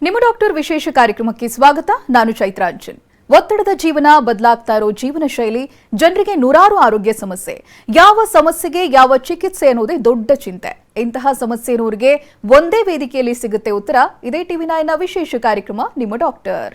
ನಿಮ್ಮ ಡಾಕ್ಟರ್ ವಿಶೇಷ ಕಾರ್ಯಕ್ರಮಕ್ಕೆ ಸ್ವಾಗತ. ನಾನು ಚೈತ್ರಾಂಜನ್. ಒತ್ತಡದ ಜೀವನ, ಬದಲಾಗ್ತಾ ಇರೋ ಜೀವನ ಶೈಲಿ, ಜನರಿಗೆ ನೂರಾರು ಆರೋಗ್ಯ ಸಮಸ್ಯೆ. ಯಾವ ಸಮಸ್ಯೆಗೆ ಯಾವ ಚಿಕಿತ್ಸೆ ಅನ್ನೋದೇ ದೊಡ್ಡ ಚಿಂತೆ. ಇಂತಹ ಸಮಸ್ಯೆ ಇರೋರಿಗೆ ಒಂದೇ ವೇದಿಕೆಯಲ್ಲಿ ಸಿಗುತ್ತೆ ಉತ್ತರ. ಇದೇ ಟಿವಿ9ನ ವಿಶೇಷ ಕಾರ್ಯಕ್ರಮ ನಿಮ್ಮ ಡಾಕ್ಟರ್.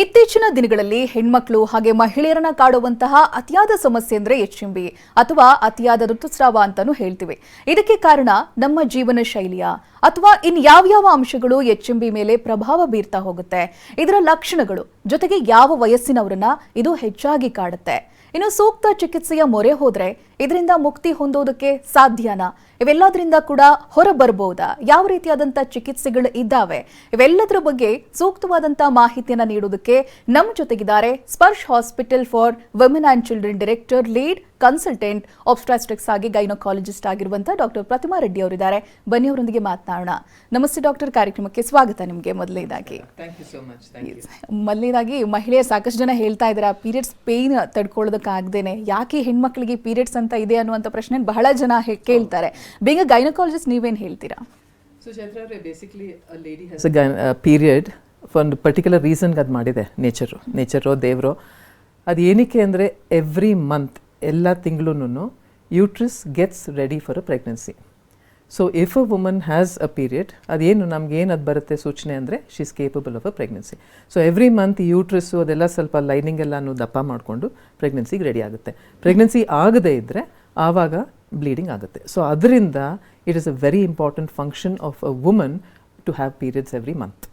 ಇತ್ತೀಚಿನ ದಿನಗಳಲ್ಲಿ ಹೆಣ್ಮಕ್ಳು ಹಾಗೆ ಮಹಿಳೆಯರನ್ನ ಕಾಡುವಂತಹ ಅತಿಯಾದ ಸಮಸ್ಯೆ ಅಂದ್ರೆ HMB ಅಥವಾ ಅತಿಯಾದ ಋತುಸ್ರಾವ ಅಂತಾನೂ ಹೇಳ್ತೀವಿ. ಇದಕ್ಕೆ ಕಾರಣ ನಮ್ಮ ಜೀವನ ಶೈಲಿಯ ಅಥವಾ ಯಾವ ಅಂಶಗಳು HMB ಮೇಲೆ ಪ್ರಭಾವ ಬೀರ್ತಾ ಹೋಗುತ್ತೆ, ಇದರ ಲಕ್ಷಣಗಳು, ಜೊತೆಗೆ ಯಾವ ವಯಸ್ಸಿನವರನ್ನ ಇದು ಹೆಚ್ಚಾಗಿ ಕಾಡುತ್ತೆ, ಇನ್ನು ಸೂಕ್ತ ಚಿಕಿತ್ಸೆಯ ಮೊರೆ ಹೋದ್ರೆ ಇದರಿಂದ ಮುಕ್ತಿ ಹೊಂದೋದಕ್ಕೆ ಸಾಧ್ಯನಾ, ಇವೆಲ್ಲದರಿಂದ ಕೂಡ ಹೊರಬರಬಹುದಾ, ಯಾವ ರೀತಿಯಾದಂಥ ಚಿಕಿತ್ಸೆಗಳು ಇದ್ದಾವೆ, ಇವೆಲ್ಲದರ ಬಗ್ಗೆ ಸೂಕ್ತವಾದಂಥ ಮಾಹಿತಿಯನ್ನು ನೀಡೋದಕ್ಕೆ ನಮ್ಮ ಜೊತೆಗಿದ್ದಾರೆ Sparsh hospital for women and children director, lead consultant obstetrics ಆಗಿ ಗೈನಕಾಲಜಿಸ್ಟ್ ಆಗಿರುವಂಥ ಡಾಕ್ಟರ್ ಪ್ರತಿಮಾ ರೆಡ್ಡಿ ಅವರಿದ್ದಾರೆ. ಬನ್ನಿ ಅವರೊಂದಿಗೆ ಮಾತನಾಡೋಣ. ನಮಸ್ತೆ ಡಾಕ್ಟರ್, ಕಾರ್ಯಕ್ರಮಕ್ಕೆ ಸ್ವಾಗತ ನಿಮಗೆ. ಮೊದಲನೇದಾಗಿ ಮಹಿಳೆಯರು ಸಾಕಷ್ಟು ಜನ ಹೇಳ್ತಾ ಇದ್ದಾರೆ ಪೀರಿಯಡ್ಸ್ ಪೇನ್ ತಡ್ಕೊಳ್ಳೋದಕ್ಕಾಗ್ದೇನೆ ಯಾಕೆ ಹೆಣ್ಮಕ್ಳಿಗೆ ಪೀರಿಯಡ್ಸ್ ಅಂತ ಇದೆ ಅನ್ನುವಂಥ ಪ್ರಶ್ನೆ ಬಹಳ ಜನ ಕೇಳ್ತಾರೆ. ಬೇಗ ಗೈನಕಾಲಜಿಸ್ಟ್ ನೀವೇನು ಹೇಳ್ತೀರಾ? ಸೊ ಚೈತ್ರ ಅವರೇ, basically lady has a period for ಒಂದು ಪರ್ಟಿಕ್ಯುಲರ್ ರೀಸನ್ಗೆ ಅದು ಮಾಡಿದೆ ನೇಚರೋ ದೇವರೋ. ಅದು ಏನಕ್ಕೆ ಅಂದರೆ ಎವ್ರಿ ಮಂತ್ ಎಲ್ಲ ತಿಂಗಳೂ uterus gets ready for a pregnancy. So if a woman has a period, ಅದೇನು ನಮ್ಗೇನು ಅದು ಬರುತ್ತೆ ಸೂಚನೆ ಅಂದರೆ she is capable of a pregnancy. So every month uterus ಅದೆಲ್ಲ ಸ್ವಲ್ಪ ಲೈನಿಂಗ್ ಎಲ್ಲನೂ ದಪ್ಪ ಮಾಡಿಕೊಂಡು ಪ್ರೆಗ್ನೆನ್ಸಿಗೆ ರೆಡಿ ಆಗುತ್ತೆ. ಪ್ರೆಗ್ನೆನ್ಸಿ ಆಗದೇ ಇದ್ದರೆ ಆವಾಗ ಬ್ಲೀಡಿಂಗ್ ಆಗುತ್ತೆ. ಸೊ ಅದರಿಂದ it is a very important function of a woman to have periods every month.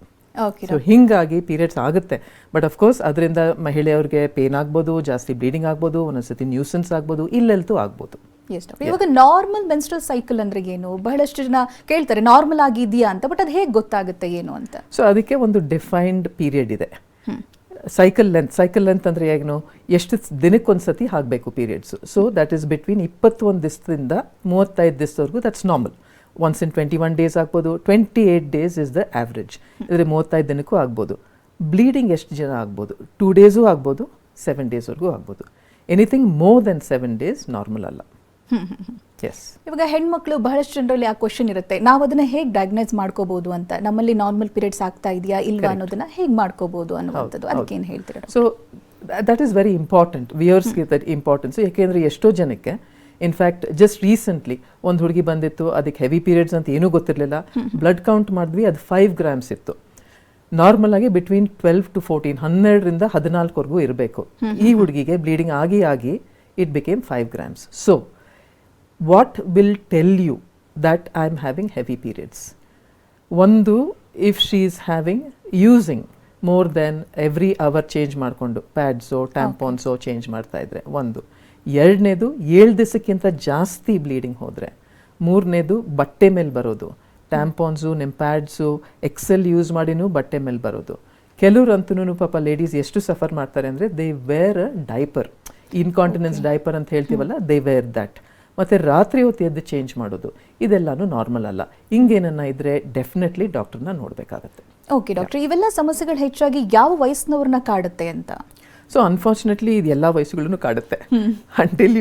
So ಹೀಗಾಗಿ ಪೀರಿಯಡ್ಸ್ ಆಗುತ್ತೆ. ಬಟ್ ಅಫ್ಕೋರ್ಸ್ ಅದರಿಂದ ಮಹಿಳೆಯವ್ರಿಗೆ ಪೇನ್ ಆಗ್ಬೋದು, ಜಾಸ್ತಿ ಬ್ಲೀಡಿಂಗ್ ಆಗ್ಬೋದು, ಒಂದೊಂದ್ಸತಿ ನ್ಯೂಸೆನ್ಸ್ ಆಗ್ಬೋದು, ಇಲ್ಲೆಲ್ತೂ ಆಗ್ಬೋದು. ಇವಾಗ ನಾರ್ಮಲ್ ಮೆನ್ಸ್ಟ್ರಲ್ ಸೈಕಲ್ ಅಂದ್ರೆ ಏನು? ಬಹಳಷ್ಟು ಜನ ಕೇಳ್ತಾರೆ ನಾರ್ಮಲ್ ಆಗಿದೆಯಾ ಅಂತ, ಬಟ್ ಅದು ಹೇಗೆ ಗೊತ್ತಾಗುತ್ತೆ ಏನು ಅಂತ? ಸೊ ಅದಕ್ಕೆ ಒಂದು ಡಿಫೈನ್ಡ್ ಪೀರಿಯಡ್ ಇದೆ. ಸೈಕಲ್ ಲೆಂತ್ ಅಂದರೆ ಏನು, ಎಷ್ಟು ದಿನಕ್ಕೊಂದ್ಸತಿ ಆಗಬೇಕು periods. So that is between 21 ದಿವಸದಿಂದ 35 ದಿವಸದವರೆಗೂ, that's normal. Once in 21 days ಆಗ್ಬೋದು, 28 ಡೇಸ್ ಇಸ್ ದ ಆವ್ರೇಜ್. ಅಂದರೆ 35 ದಿನಕ್ಕೂ ಆಗ್ಬೋದು. ಬ್ಲೀಡಿಂಗ್ ಎಷ್ಟು ಜನ ಆಗ್ಬೋದು, 2 ಡೇಸು ಆಗ್ಬೋದು, 7 ಡೇಸ್ವರೆಗೂ ಆಗ್ಬೋದು. Anything more than 7 days normal ಅಲ್ಲ. ಎಸ್. ಇವಾಗ ಹೆಣ್ಮಕ್ಳು ಬಹಳಷ್ಟು ಜನರಲ್ಲಿ ಆ ಕ್ವಶನ್ ಇರುತ್ತೆ, ನಾವು ಅದನ್ನ ಹೇಗೆ ಡಯಾಗ್ನೈಸ್ ಮಾಡ್ಕೋಬಹುದು ಅಂತ, ನಮ್ಮಲ್ಲಿ ನಾರ್ಮಲ್ ಪೀರಿಯಡ್ಸ್ ಆಗ್ತಾ ಇದೆಯಾ ಇಲ್ವಾ ಅನ್ನೋದನ್ನ ಹೇಗೆ ಮಾಡ್ಕೋಬಹುದು ಅನ್ನುವಂಥದ್ದು, ಅದಕ್ಕೆ ಏನು ಹೇಳ್ತೀರಾ? So that is very important. ವಿಯರ್ಸ್ಗೆ ದಟ್ ಇಂಪಾರ್ಟೆನ್ಸ್. ಯಾಕೆಂದರೆ ಎಷ್ಟೋ ಜನಕ್ಕೆ ಇನ್ಫ್ಯಾಕ್ಟ್ ಜಸ್ಟ್ ರೀಸೆಂಟ್ಲಿ ಒಂದು ಹುಡುಗಿ ಬಂದಿತ್ತು, ಅದಕ್ಕೆ ಹೆವಿ ಪೀರಿಯಡ್ಸ್ ಅಂತ ಏನೂ ಗೊತ್ತಿರಲಿಲ್ಲ. ಬ್ಲಡ್ ಕೌಂಟ್ ಮಾಡಿದ್ವಿ, ಅದು 5 ಗ್ರಾಮ್ಸ್ ಇತ್ತು. ನಾರ್ಮಲ್ ಆಗಿ ಬಿಟ್ವೀನ್ 12 to 14, 12ರಿಂದ 14ವರೆಗೂ ಇರಬೇಕು. ಈ ಹುಡುಗಿಗೆ ಬ್ಲೀಡಿಂಗ್ ಆಗಿ it became 5 grams. So what will tell you that I'm having heavy periods? One, if she is using more than every hour change ಮಾಡ್ಕೊಂಡು ಪ್ಯಾಡ್ಸೋ ಟ್ಯಾಂಪಾನ್ಸೋ ಚೇಂಜ್ ಮಾಡ್ತಾ ಇದ್ರೆ ಒಂದು. ಎರಡನೇದು 7 ದಿವಸಕ್ಕಿಂತ ಜಾಸ್ತಿ ಬ್ಲೀಡಿಂಗ್ ಹೋದರೆ. ಮೂರನೇದು ಬಟ್ಟೆ ಮೇಲೆ ಬರೋದು, ಟ್ಯಾಂಪಾನ್ಸು ನಿಮ್ಮ ಪ್ಯಾಡ್ಸು ಎಕ್ಸೆಲ್ ಯೂಸ್ ಮಾಡಿನೂ ಬಟ್ಟೆ ಮೇಲೆ ಬರೋದು. ಕೆಲವ್ರಂತೂ ಪಾಪ ಲೇಡೀಸ್ ಎಷ್ಟು ಸಫರ್ ಮಾಡ್ತಾರೆ ಅಂದರೆ they were a diaper, incontinence diaper ಅಂತ ಹೇಳ್ತೀವಲ್ಲ, ದೇ ವೇರ್ ದ್ಯಾಟ್. ಮತ್ತು ರಾತ್ರಿ ಹೊತ್ತು ಎದ್ದು ಚೇಂಜ್ ಮಾಡೋದು, ಇದೆಲ್ಲನೂ ನಾರ್ಮಲ್ ಅಲ್ಲ. ಹಿಂಗೇನನ್ನ ಇದ್ರೆ ಡೆಫಿನೆಟ್ಲಿ ಡಾಕ್ಟರ್ನ ನೋಡಬೇಕಾಗತ್ತೆ. ಓಕೆ ಡಾಕ್ಟರ್, ಇವೆಲ್ಲ ಸಮಸ್ಯೆಗಳು ಹೆಚ್ಚಾಗಿ ಯಾವ ವಯಸ್ಸಿನವ್ರನ್ನ ಕಾಡುತ್ತೆ ಅಂತ? ಸೊ ಅನ್ಫಾರ್ಚುನೇಟ್ಲಿ ಇದು ಎಲ್ಲ ವಯಸ್ಸುಗಳನ್ನು ಕಾಡುತ್ತೆ. Until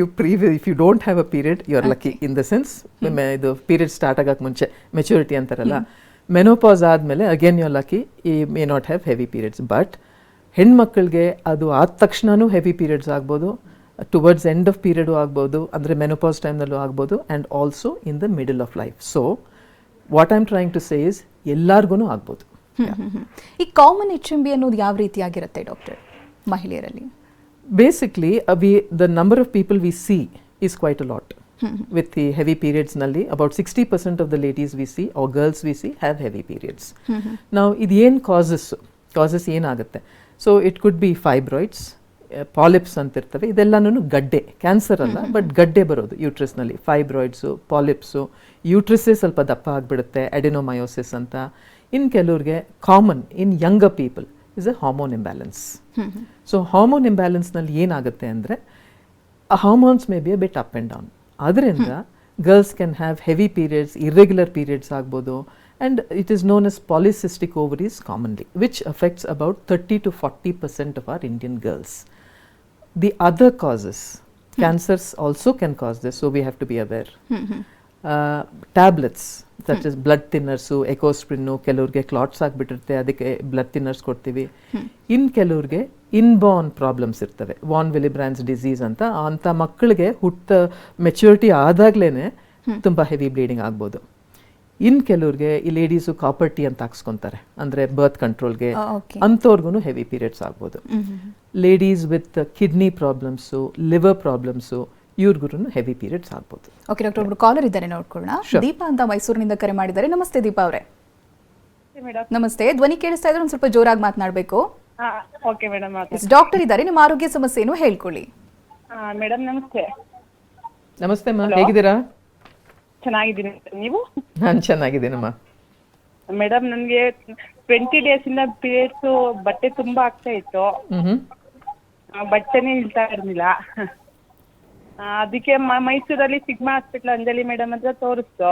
if you don't have a period you are lucky. In the sense ಇದು ಪೀರಿಯಡ್ ಸ್ಟಾರ್ಟ್ ಆಗೋಕ್ಕೆ ಮುಂಚೆ ಮೆಚುರಿಟಿ ಅಂತಾರಲ್ಲ, ಮೆನೋಪಾಸ್ ಆದಮೇಲೆ ಅಗೇನ್ ಯು ಆರ್ ಲಕ್ಕಿ, ಈ may not have heavy periods. But ಹೆಣ್ಮಕ್ಳಿಗೆ ಅದು ಆದ ತಕ್ಷಣವೂ ಹೆವಿ ಪೀರಿಯಡ್ಸ್ ಆಗ್ಬೋದು, ಟುವರ್ಡ್ಸ್ ಎಂಡ್ ಆಫ್ ಪೀರಿಯಡು ಆಗ್ಬೋದು, ಅಂದರೆ ಮೆನೋಪಾಸ್ ಟೈಮ್ನಲ್ಲೂ ಆಗ್ಬೋದು, and also in the middle of life. So what I am trying to say is ಎಲ್ಲರಿಗೂ ಆಗ್ಬೋದು. ಈ ಕಾಮನ್ HMB ಅನ್ನೋದು ಯಾವ ರೀತಿಯಾಗಿರುತ್ತೆ ಡಾಕ್ಟರ್ ಮಹಿಳೆಯರಲ್ಲಿ? Basically the number of people we see is quite a lot. With the heavy ಪೀರಿಯಡ್ಸ್ನಲ್ಲಿ about 60% of the ladies we see or girls we see have heavy periods. ನಾವು ಇದೇನು ಕಾಸಸ್ ಏನಾಗುತ್ತೆ? So it could be fibroids, polyps ಅಂತಿರ್ತವೆ, ಇದೆಲ್ಲನೂ ಗಡ್ಡೆ, cancer ಅಲ್ಲ but ಗಡ್ಡೆ ಬರೋದು ಯೂಟ್ರಸ್ನಲ್ಲಿ. ಫೈಬ್ರಾಯ್ಡ್ಸು, ಪಾಲಿಪ್ಸು, ಯೂಟ್ರಸ್ಸೇ ಸ್ವಲ್ಪ ದಪ್ಪ ಆಗಿಬಿಡುತ್ತೆ, ಅಡೆನೋಮಯೋಸಿಸ್ ಅಂತ. ಇನ್ನು ಕೆಲವ್ರಿಗೆ common in younger people is a hormone imbalance. So hormone ಇಂಬ್ಯಾಲೆನ್ಸ್ನಲ್ಲಿ ಏನಾಗುತ್ತೆ ಅಂದರೆ hormones may be a bit up and down. ಅದರಿಂದ girls can have heavy periods, irregular periods ಆಗ್ಬೋದು. And it is known as polycystic ovaries commonly, which affects about 30 to 40% of our Indian girls. The other causes, cancers also can cause this, so we have to be aware. Tablets such as blood thinners, ಎಕೋಸ್ಪ್ರಿನ್ನು, ಕೆಲವ್ರಿಗೆ clots ಆಗಿಬಿಟ್ಟಿರುತ್ತೆ, ಅದಕ್ಕೆ blood thinners ಕೊಡ್ತೀವಿ. ಇನ್ನು ಕೆಲವ್ರಿಗೆ inborn problems ಇರ್ತವೆ, von ವಿಲಿಬ್ರಾನ್ಸ್ disease ಅಂತ ಮಕ್ಕಳಿಗೆ maturity ಆದಾಗ್ಲೇ ತುಂಬ heavy bleeding ಆಗ್ಬೋದು. ಇನ್ನು ಕೆಲವ್ರಿಗೆ ಈ ಲೇಡೀಸು ಕಾಪರ್ ಟೀ ಅಂತ ಹಾಕ್ಸ್ಕೊತಾರೆ, ಅಂದರೆ ಬರ್ತ್ ಕಂಟ್ರೋಲ್ಗೆ, ಅಂಥವ್ರಿಗೂ ಹೆವಿ ಪೀರಿಯಡ್ಸ್ ಆಗ್ಬೋದು. Ladies with kidney problems, liver problems, ಇವ್ರಿಗೂ ಹೆವಿ ಪೀರಿಯಡ್ಸ್ ಆಗ್ಬೋದು. ಓಕೆ ಡಾಕ್ಟರ್, ಒಬ್ರು ಕಾಲರ್ ಇದ್ದಾರೆ ನೋಡ್ಕೊಳ್ಳೋಣ. ದೀಪಾ ಅಂತ ಮೈಸೂರಿನಿಂದ ಕರೆ ಮಾಡಿದ್ದಾರೆ. ನಮಸ್ತೆ ದೀಪಾ ಅವರೇ. ನಮಸ್ತೆ, ಧ್ವನಿ ಕೇಳಿಸ್ತಾ ಇದ್ರೆ ಒಂದು ಸ್ವಲ್ಪ ಜೋರಾಗಿ ಮಾತನಾಡಬೇಕು. Okay madam. ಡಾಕ್ಟರ್ ಇದ್ದಾರೆ, ನಿಮ್ಮ ಆರೋಗ್ಯ ಸಮಸ್ಯೆ ಏನು ಹೇಳ್ಕೊಳ್ಳಿ. ಮೇಡಮ್ ನಮಸ್ತೆ. ನಮಸ್ತೆ ಅಮ್ಮ, ಹೇಗಿದ್ದೀರಾ? ಚೆನ್ನಾಗಿದ್ದೀನಿ, ನೀವು? ನಾನು ಚೆನ್ನಾಗಿದ್ದೀನಮ್ಮ. ಮೇಡಮ್ ನನಗೆ 20 days ಇಂದ ಪೀರಿಯಡ್ಸ್ ಬಟ್ಟೆ ತುಂಬಾ ಆಗ್ತಾ ಇತ್ತು, ಬಟ್ಟೆನೇ ಇಳ್ತಾ ಇರ್ಲಿಲ್ಲ. ಅದಕ್ಕೆ ಮೈಸೂರಲ್ಲಿ ಸಿಗ್ಮಾ ಹಾಸ್ಪಿಟಲ್ ಅಂಜಲಿ ಮೇಡಮ್ ಹತ್ರ ತೋರಿಸ್ತು.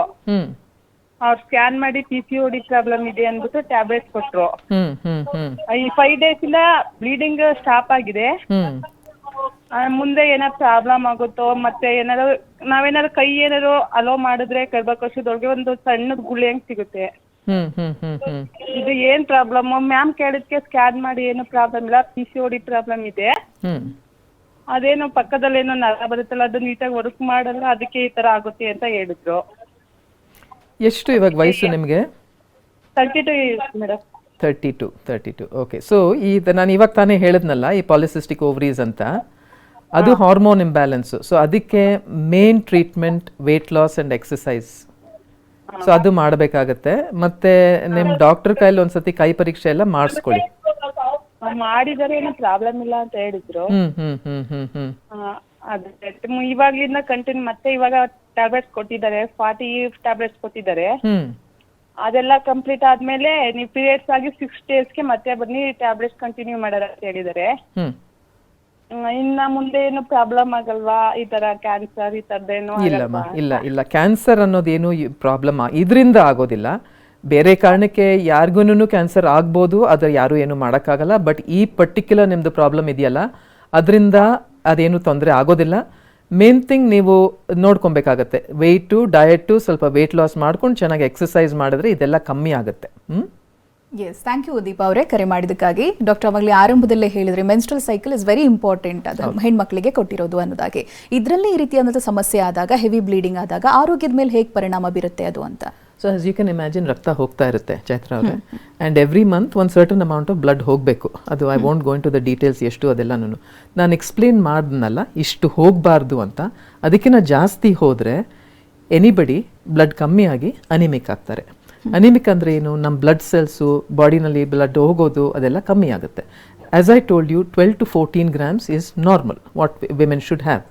ಅವ್ರು ಸ್ಕ್ಯಾನ್ ಮಾಡಿ PCOD ಪ್ರಾಬ್ಲಮ್ ಇದೆ ಅಂದ್ಬಿಟ್ಟು ಟ್ಯಾಬ್ಲೆಟ್ಸ್ ಕೊಟ್ರು. ಈ 5 days ಇಂದ ಬ್ಲೀಡಿಂಗ್ ಸ್ಟಾಪ್ ಆಗಿದೆ. ಮುಂದೆ ಏನಾದ್ರು ಪ್ರಾಬ್ಲಮ್ ಆಗುತ್ತೋ, ಮತ್ತೆ ನಾವೇನಾದ್ರು ಕೈ ಏನಾದ್ರು ಅಲೋ ಮಾಡಿದ್ರೆ ಗರ್ಭಕೋಶದೊಳಗೆ ಒಂದು ಸಣ್ಣದ ಗುಳಿ ಹಂಗ್ ಸಿಗುತ್ತೆ. ಇದು ಏನ್ ಪ್ರಾಬ್ಲಮ್ ಮ್ಯಾಮ್ ಕೇಳಿದ್ಕೆ ಸ್ಕ್ಯಾನ್ ಮಾಡಿ ಏನು ಪ್ರಾಬ್ಲಮ್ ಇಲ್ಲ, PCOD ಪ್ರಾಬ್ಲಮ್ ಇದೆ. ಅದೇನೋ ಪಕ್ಕದಲ್ಲೇನೋ ನರ ಬರುತ್ತಲ್ಲ, ಅದು ನೀಟಾಗಿ ವರ್ಕ್ ಮಾಡಲ್ಲ, ಅದಕ್ಕೆ ಈ ತರ ಆಗುತ್ತೆ ಅಂತ ಹೇಳಿದ್ರು. ಎಷ್ಟು ಇವಾಗ ವಯಸ್ಸು ನಿಮಗೆ? 32 ಮೇಡಮ್. 32. ಓಕೆ. ಸೊ ನಾನು ಇವಾಗ ತಾನೇ ಹೇಳಿದ್ನಲ್ಲ, ಈ ಪಾಲಿಸಿಸ್ಟಿಕ್ ಓವರೀಸ್ ಅಂತ, ಅದು ಹಾರ್ಮೋನ್ ಇಂಬ್ಯಾಲೆನ್ಸು. ಸೊ ಅದಕ್ಕೆ main treatment weight loss and exercise. So ಅದು ಮಾಡಬೇಕಾಗತ್ತೆ. ಮತ್ತೆ ನಿಮ್ಮ ಡಾಕ್ಟರ್ ಕೈಲಿ ಒಂದ್ಸತಿ ಕೈ ಪರೀಕ್ಷೆ ಎಲ್ಲ ಮಾಡಿಸ್ಕೊಳ್ಳಿ. ಮಾಡಿದರೆ ಏನು ಪ್ರಾಬ್ಲಮ್ ಇಲ್ಲ ಅಂತ ಹೇಳಿದ್ರು. ಇವಾಗ್ಲಿಂದ ಕಂಟಿನ್ಯೂ ಮತ್ತೆ ಇವಾಗ ಟ್ಯಾಬ್ಲೆಟ್ಸ್ ಕೊಟ್ಟಿದ್ದಾರೆ, 40 ಟ್ಯಾಬ್ಲೆಟ್ಸ್ ಕೊಟ್ಟಿದ್ದಾರೆ. ಅದೆಲ್ಲ ಕಂಪ್ಲೀಟ್ ಆದ್ಮೇಲೆ ನೀವು ಪೀರಿಯಡ್ಸ್ ಆಗಿ 6 daysಗೆ ಮತ್ತೆ ಬನ್ನಿ ಟ್ಯಾಬ್ಲೆಟ್ಸ್ ಕಂಟಿನ್ಯೂ ಮಾಡೋಣ ಅಂತ ಹೇಳಿದ್ದಾರೆ. ಇನ್ನ ಮುಂದೆ ಏನು ಪ್ರಾಬ್ಲಮ್ ಆಗಲ್ವಾ, ಈ ತರ ಕ್ಯಾನ್ಸರ್ ಈ ತರದೇನು? ಇಲ್ಲ, ಕ್ಯಾನ್ಸರ್ ಅನ್ನೋದೇನು ಪ್ರಾಬ್ಲಮ್ ಇದರಿಂದ ಆಗೋದಿಲ್ಲ. ಬೇರೆ ಕಾರಣಕ್ಕೆ ಯಾರಿಗೂ ಕ್ಯಾನ್ಸರ್ ಆಗ್ಬೋದು, ಅದು ಯಾರು ಏನು ಮಾಡೋಕ್ಕಾಗಲ್ಲ. ಬಟ್ ಈ ಪರ್ಟಿಕ್ಯುಲರ್ ನಿಮ್ಮದು ಪ್ರಾಬ್ಲಮ್ ಇದೆಯಲ್ಲ, ಅದರಿಂದ ಅದೇನು ತೊಂದರೆ ಆಗೋದಿಲ್ಲ. ಮೇನ್ ಥಿಂಗ್ ನೀವು ನೋಡ್ಕೊಬೇಕಾಗತ್ತೆ, ವೆಯ್ಟು, ಡಯಟು, ಸ್ವಲ್ಪ ವೆಯ್ಟ್ ಲಾಸ್ ಮಾಡ್ಕೊಂಡು ಚೆನ್ನಾಗಿ ಎಕ್ಸಸೈಸ್ ಮಾಡಿದ್ರೆ ಇದೆಲ್ಲ ಕಮ್ಮಿ ಆಗುತ್ತೆ. ಎಸ್, ಥ್ಯಾಂಕ್ ಯು ದೀಪಾ ಅವರೇ ಕರೆ ಮಾಡಿದ್ದಕ್ಕಾಗಿ. ಡಾಕ್ಟರ್ ಅವಾಗಲೇ ಆರಂಭದಲ್ಲೇ ಹೇಳಿದ್ರೆ menstrual cycle is very important, ಅದು ಹೆಣ್ಮಕ್ಳಿಗೆ ಕೊಟ್ಟಿರೋದು ಅನ್ನೋದಾಗಿ. ಇದರಲ್ಲಿ ಈ ರೀತಿಯಾದಂಥ ಸಮಸ್ಯೆ ಆದಾಗ, ಹೆವಿ ಬ್ಲೀಡಿಂಗ್ ಆದಾಗ ಆರೋಗ್ಯದ ಮೇಲೆ ಹೇಗೆ ಪರಿಣಾಮ ಬೀರುತ್ತೆ ಅದು ಅಂತ? So as you can imagine, ರಕ್ತ ಹೋಗ್ತಾ ಇರುತ್ತೆ ಚೈತ್ರ ಅವರೇ, ಆ್ಯಂಡ್ ಎವ್ರಿ ಮಂತ್ ಒಂದು ಸರ್ಟನ್ ಅಮೌಂಟ್ ಆಫ್ ಬ್ಲಡ್ ಹೋಗಬೇಕು. ಅದು I want go into the details ಎಷ್ಟು ಅದೆಲ್ಲನೂ ನಾನು ಎಕ್ಸ್ಪ್ಲೇನ್ ಮಾಡಿದ್ನಲ್ಲ, ಇಷ್ಟು ಹೋಗಬಾರ್ದು ಅಂತ. ಅದಕ್ಕಿಂತ ಜಾಸ್ತಿ ಹೋದರೆ ಎನಿಬಡಿ ಬ್ಲಡ್ ಕಮ್ಮಿ ಆಗಿ ಅನಿಮಿಕ್ ಆಗ್ತಾರೆ. ಅನಿಮಿಕ್ ಅಂದರೆ ಏನು? ನಮ್ಮ ಬ್ಲಡ್ ಸೆಲ್ಸು, ಬಾಡಿನಲ್ಲಿ ಬ್ಲಡ್ ಹೋಗೋದು ಅದೆಲ್ಲ ಕಮ್ಮಿ ಆಗುತ್ತೆ. As I told you, 12 to 14 grams is normal, what women should have.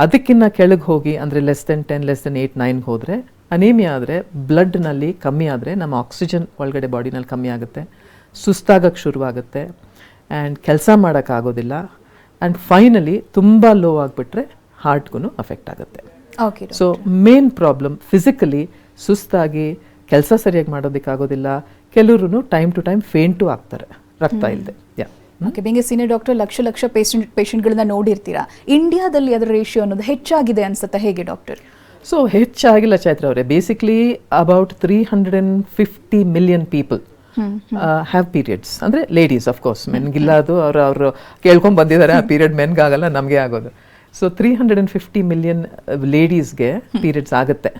ಅದಕ್ಕಿಂತ ಕೆಳಗೆ ಹೋಗಿ ಅಂದರೆ ಲೆಸ್ ದೆನ್ 10, ಲೆಸ್ ದೆನ್ 8, 9 ಹೋದರೆ, ಅನೇಮಿಯಾ ಆದರೆ ಬ್ಲಡ್ನಲ್ಲಿ ಕಮ್ಮಿ ಆದರೆ ನಮ್ಮ ಆಕ್ಸಿಜನ್ ಒಳಗಡೆ ಬಾಡಿನಲ್ಲಿ ಕಮ್ಮಿ ಆಗುತ್ತೆ, ಸುಸ್ತಾಗಕ್ಕೆ ಶುರುವಾಗುತ್ತೆ, ಆ್ಯಂಡ್ ಕೆಲಸ ಮಾಡೋಕ್ಕಾಗೋದಿಲ್ಲ, ಆ್ಯಂಡ್ ಫೈನಲಿ ತುಂಬ ಲೋ ಆಗಿಬಿಟ್ರೆ ಹಾರ್ಟ್ಗೂ ಅಫೆಕ್ಟ್ ಆಗುತ್ತೆ. ಸೊ ಮೇನ್ ಪ್ರಾಬ್ಲಮ್ ಫಿಸಿಕಲಿ ಸುಸ್ತಾಗಿ ಕೆಲಸ ಸರಿಯಾಗಿ ಮಾಡೋದಕ್ಕಾಗೋದಿಲ್ಲ. ಕೆಲವರು ಟೈಮ್ ಟು ಟೈಮ್ ಫೇಂಟು ಆಗ್ತಾರೆ ರಕ್ತ ಇಲ್ಲದೆ. ಓಕೆ, ಬೇಗ ಸೀನಿಯರ್ ಡಾಕ್ಟರ್, ಲಕ್ಷ ಪೇಷಂಟ್ಗಳನ್ನ ನೋಡಿರ್ತೀರಾ. ಇಂಡಿಯಾದಲ್ಲಿ ಅದರ ರೇಷಿಯೋ ಅನ್ನೋದು ಹೆಚ್ಚಾಗಿದೆ ಅನ್ಸುತ್ತಾ, ಹೇಗೆ ಡಾಕ್ಟರ್? ಸೊ ಹೆಚ್ಚಾಗಿಲ್ಲ ಚೈತ್ರ ಅವರೇ. Basically about 350 million people have periods. ಅಂದರೆ ಲೇಡೀಸ್, ಅಫ್ಕೋರ್ಸ್, ಮೆನ್ಗಿಲ್ಲ, ಅದು ಅವರು ಕೇಳ್ಕೊಂಡು ಬಂದಿದ್ದಾರೆ, ಆ ಪೀರಿಯಡ್ ಮೆನ್ಗಾಗಲ್ಲ, ನಮಗೆ ಆಗೋದು. ಸೊ 350 million ಲೇಡೀಸ್ಗೆ ಪೀರಿಯಡ್ಸ್ ಆಗುತ್ತೆ.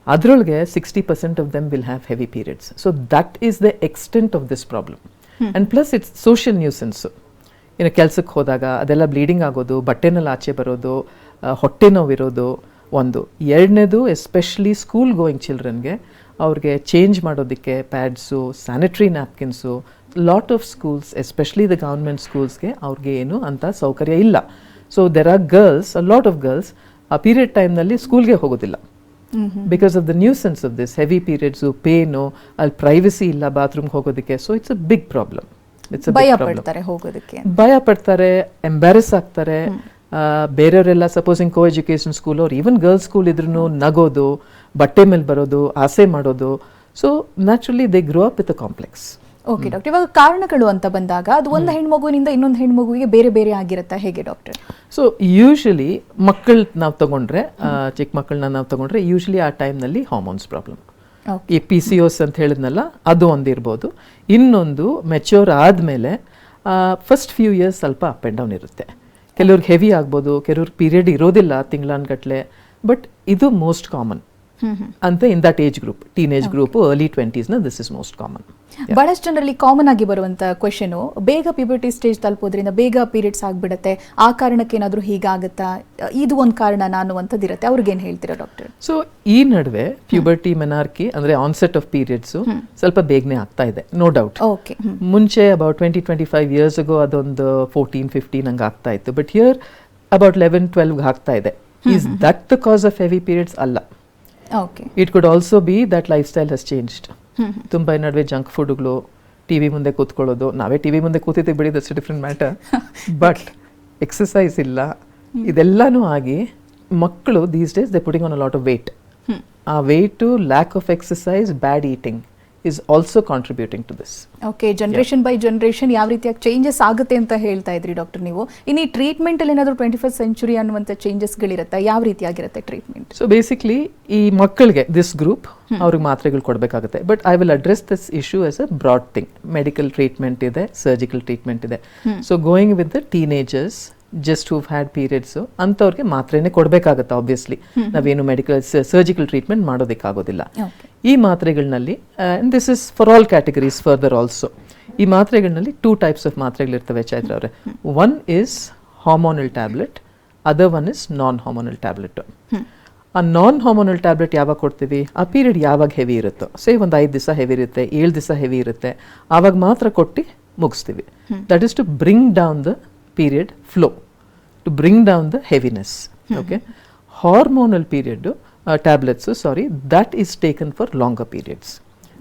ಅದರೊಳಗೆ 60% of them will have heavy periods. So that is the extent of this problem. And plus it's social nuisance. ಇನ್ನು ಕೆಲಸಕ್ಕೆ ಹೋದಾಗ ಅದೆಲ್ಲ ಬ್ಲೀಡಿಂಗ್ ಆಗೋದು, ಬಟ್ಟೆನಲ್ಲಿ ಆಚೆ ಬರೋದು, ಹೊಟ್ಟೆ ನೋವಿರೋದು ಒಂದು. ಎರಡನೇದು, ಎಸ್ಪೆಷಲಿ ಸ್ಕೂಲ್ ಗೋಯಿಂಗ್ ಚಿಲ್ಡ್ರನ್ಗೆ, ಅವ್ರಿಗೆ ಚೇಂಜ್ ಮಾಡೋದಕ್ಕೆ pads, sanitary napkins, lot of schools, especially the government ಸ್ಕೂಲ್ಸ್ಗೆ ಅವ್ರಿಗೆ ಏನು ಅಂತ ಸೌಕರ್ಯ ಇಲ್ಲ. So there are girls, a lot of girls ಆ ಪೀರಿಯಡ್ ಟೈಮ್ನಲ್ಲಿ ಸ್ಕೂಲ್ಗೆ ಹೋಗೋದಿಲ್ಲ. Because of the nuisance of this heavy periods, pain, ಅಲ್ಲಿ ಪ್ರೈವಸಿ ಇಲ್ಲ ಬಾತ್ರೂಮ್ಗೆ ಹೋಗೋದಕ್ಕೆ. So it's a big problem. ಭಯ ಪಡ್ತಾರೆ, ಎಂಬ್ಯಾರೆಸ್ ಆಗ್ತಾರೆ. ಬೇರೆಯವರೆಲ್ಲ ಸಪೋಸಿಂಗ್ ಕೋ ಎಜುಕೇಷನ್ ಸ್ಕೂಲ್ ಅವ್ರು, ಈವನ್ ಗರ್ಲ್ಸ್ ಸ್ಕೂಲ್ ಇದ್ರೂ ನಗೋದು, ಬಟ್ಟೆ ಮೇಲೆ ಬರೋದು, ಆಸೆ ಮಾಡೋದು. So naturally they grow up with a complex. Okay doctor, ಇವಾಗ ಕಾರಣಗಳು ಅಂತ ಬಂದಾಗ ಅದು ಒಂದು ಹೆಣ್ಮಗುವಿನಿಂದ ಇನ್ನೊಂದು ಹೆಣ್ಮಗುವಿಗೆ ಬೇರೆ ಬೇರೆ ಆಗಿರುತ್ತಾ ಹೇಗೆ ಡಾಕ್ಟರ್? ಸೊ ಯೂಶಲಿ ಮಕ್ಕಳು ನಾವು ತಗೊಂಡ್ರೆ, ಚಿಕ್ಕ ಮಕ್ಕಳನ್ನ ನಾವು ತಗೊಂಡ್ರೆ ಯೂಶಲಿ ಆ ಟೈಮ್ನಲ್ಲಿ ಹಾರ್ಮೋನ್ಸ್ ಪ್ರಾಬ್ಲಮ್, ಈ PCOS ಅಂತ ಹೇಳಿದ್ನಲ್ಲ ಅದು ಒಂದಿರ್ಬೋದು. ಇನ್ನೊಂದು ಮೆಚ್ಯೂರ್ ಆದಮೇಲೆ ಫಸ್ಟ್ ಫ್ಯೂ ಇಯರ್ಸ್ ಸ್ವಲ್ಪ ಅಪ್ ಆ್ಯಂಡ್ ಡೌನ್ ಇರುತ್ತೆ. ಕೆಲವ್ರಿಗೆ ಹೆವಿ ಆಗ್ಬೋದು, ಕೆಲವ್ರಿಗೆ ಪೀರಿಯಡ್ ಇರೋದಿಲ್ಲ ತಿಂಗಳಾನ್ಗಟ್ಲೆ, ಬಟ್ ಇದು ಮೋಸ್ಟ್ ಕಾಮನ್ ಅಂತ in that age group, teenage group, early 20s this is most common. ಬಹಳಷ್ಟು ಜನರಲ್ಲಿ ಕಾಮನ್ ಆಗಿ ಬರುವಂತ ಕ್ವೆಶನ್, ಬೇಗ ಪ್ಯೂಬರ್ಟಿ ಸ್ಟೇಜ್ ತಲುಪೋದ್ರಿಂದ ಬೇಗ ಪೀರಿಯಡ್ಸ್ ಆಗ್ಬಿಡುತ್ತೆ, ಆ ಕಾರಣಕ್ಕೆ ಏನಾದರೂ ಹೀಗಾಗುತ್ತಾ, ಇದು ಒಂದು ಕಾರಣ ಅನ್ನುವಂಥದ್ದು ಇರುತ್ತೆ, ಅವ್ರಿಗೇನು ಹೇಳ್ತೀರಾ ಡಾಕ್ಟರ್? ಸೊ ಈ ನಡುವೆ ಪ್ಯೂಬರ್ಟಿ ಮೆನಾರ್ಕಿ ಅಂದ್ರೆ ಆನ್ಸೆಟ್ ಆಫ್ ಪೀರಿಯಡ್ಸ್ ಸ್ವಲ್ಪ ಬೇಗನೆ ಆಗ್ತಾ ಇದೆ, ನೋ ಡೌಟ್. ಓಕೆ, ಮುಂಚೆ ಅಬೌಟ್ 20-25 years ago ಅದೊಂದು 14-15 ಹಂಗೆ ಆಗ್ತಾ ಇತ್ತು, ಬಟ್ ಹಿಯರ್ ಅಬೌಟ್ 11-12 ಆಗ್ತಾ ಇದೆ. Is that the cause of heavy periods? ಅಲ್ಲ. Okay, it could also be that lifestyle has changed. ತುಂಬ ಈ ನಡುವೆ ಜಂಕ್ ಫುಡ್ಗಳು, ಟಿವಿ ಮುಂದೆ ಕೂತ್ಕೊಳ್ಳೋದು, ನಾವೇ ಟಿವಿ ಮುಂದೆ ಕೂತಿದ್ದೀವಿ ಬಿಡಿ, that's different matter, but exercise ಇಲ್ಲ, ಇದೆಲ್ಲನೂ ಆಗಿ ಮಕ್ಕಳು these days they putting on a lot of weight. ಆ weight, lack of exercise, bad eating is also contributing to this. Okay, generation by generation ಯಾವ ರೀತಿಯಾಗಿ ಚೇಂಜಸ್ ಆಗುತ್ತೆ ಅಂತ ಹೇಳ್ತಾ ಇದ್ರಿ ಡಾಕ್ಟರ್ ನೀವು. ಇನ್ನು ಈ ಟ್ರೀಟ್ಮೆಂಟ್ ಅಲ್ಲಿ ಏನಾದರೂ 21st century ಅನ್ನುವಂಥ ಚೇಂಜಸ್ಗಳಿರುತ್ತೆ, ಯಾವ ರೀತಿಯಾಗಿರುತ್ತೆ ಟ್ರೀಟ್ಮೆಂಟ್? ಸೊ ಬೇಸಿಕ್ಲಿ ಈ ಮಕ್ಕಳಿಗೆ ದಿಸ್ ಗ್ರೂಪ್ ಅವ್ರಿಗೆ ಮಾತ್ರೆಗಳು ಕೊಡಬೇಕಾಗುತ್ತೆ, but I will address this issue as a broad thing. Medical treatment ಇದೆ, ಸರ್ಜಿಕಲ್ ಟ್ರೀಟ್ಮೆಂಟ್ ಇದೆ. So going with the teenagers just who had periods ಅಂಥವ್ರಿಗೆ ಮಾತ್ರೆನೇ ಕೊಡಬೇಕಾಗತ್ತೆ. ಆಬ್ವಿಯಸ್ಲಿ ನಾವೇನು ಮೆಡಿಕಲ್ ಸರ್ಜಿಕಲ್ ಟ್ರೀಟ್ಮೆಂಟ್ ಮಾಡೋದಕ್ಕಾಗೋದಿಲ್ಲ. ಈ ಮಾತ್ರೆಗಳಲ್ಲಿ, this is for all categories further also, ಈ ಮಾತ್ರೆಗಳಲ್ಲಿ 2 types ಆಫ್ ಮಾತ್ರೆಗಳಿರ್ತವೆ ಚೈತ್ರ ಅವರೇ. One is hormonal tablet, other one is non hormonal tablet. ಆ ನಾನ್ ಹಾರ್ಮೋನಲ್ ಟ್ಯಾಬ್ಲೆಟ್ ಯಾವಾಗ ಕೊಡ್ತೀವಿ? ಆ ಪೀರಿಯಡ್ ಯಾವಾಗ ಹೆವಿ ಇರುತ್ತೋ, ಸೇ ಒಂದು 5 ದಿವಸ ಹೆವಿ ಇರುತ್ತೆ, 7 ದಿವಸ ಹೆವಿ ಇರುತ್ತೆ, ಆವಾಗ ಮಾತ್ರ ಕೊಟ್ಟು ಮುಗಿಸ್ತೀವಿ. That is to bring down the period flow, to bring down the heaviness. Okay, hormonal period tablets, that is taken for longer periods,